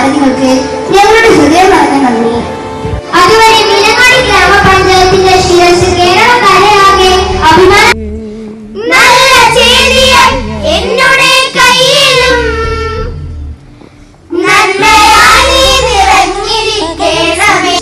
സാരഥികൾക്ക് ഞങ്ങളുടെ ഹൃദയം നിറഞ്ഞ നന്ദി. അതുവരെ മീനങ്ങാടി ഗ്രാമപഞ്ചായത്തിന്റെ ശിരസ് കേരളക്കരയാകെ അഭിമാനം. നല്ല ചേതിയൻ എന്നുടെ കയ്യിലും നന്മയായി നിറഞ്ഞിരിക്കണമേ.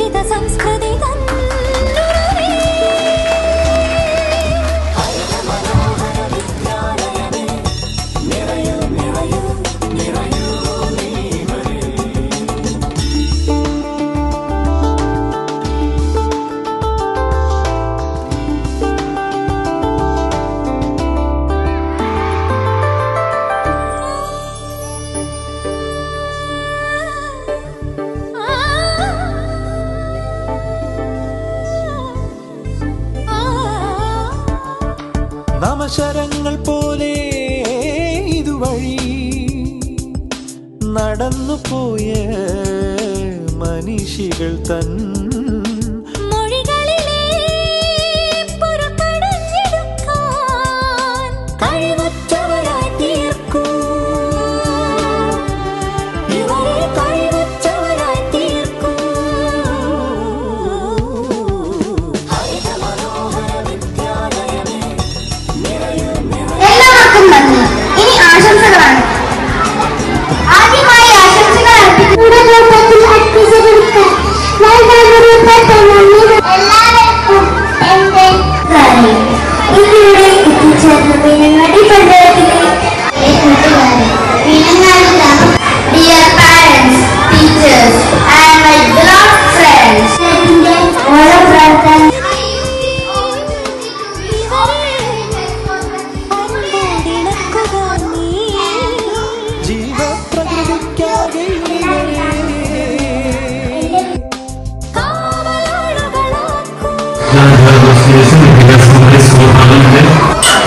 നമശരങ്ങൾ പോലെ ഇതുവഴി നടന്നു പോയ മനുഷ്യകൾ തൻ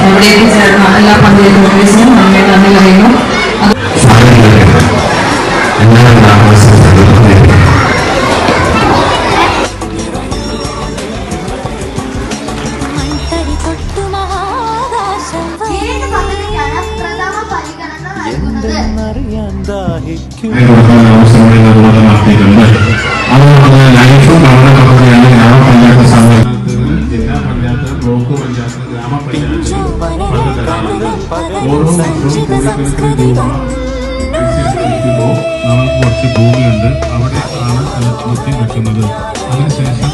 ഇവിടേക്ക് ചേർന്ന എല്ലാ പഞ്ചായത്ത് ഓഫീസിനും നന്ദി അറിയുന്നു. ജില്ലാ പഞ്ചായത്ത്, ബ്ലോക്ക് പഞ്ചായത്ത്, ഗ്രാമപഞ്ചായത്ത് ഓരോ കൂടിക്കളിക്കുമ്പോൾ നമുക്ക് കുറച്ച് ഭൂമിയുണ്ട്, അവിടെ ആണ് നൃത്യം വെക്കുന്നത്. അതിനുശേഷം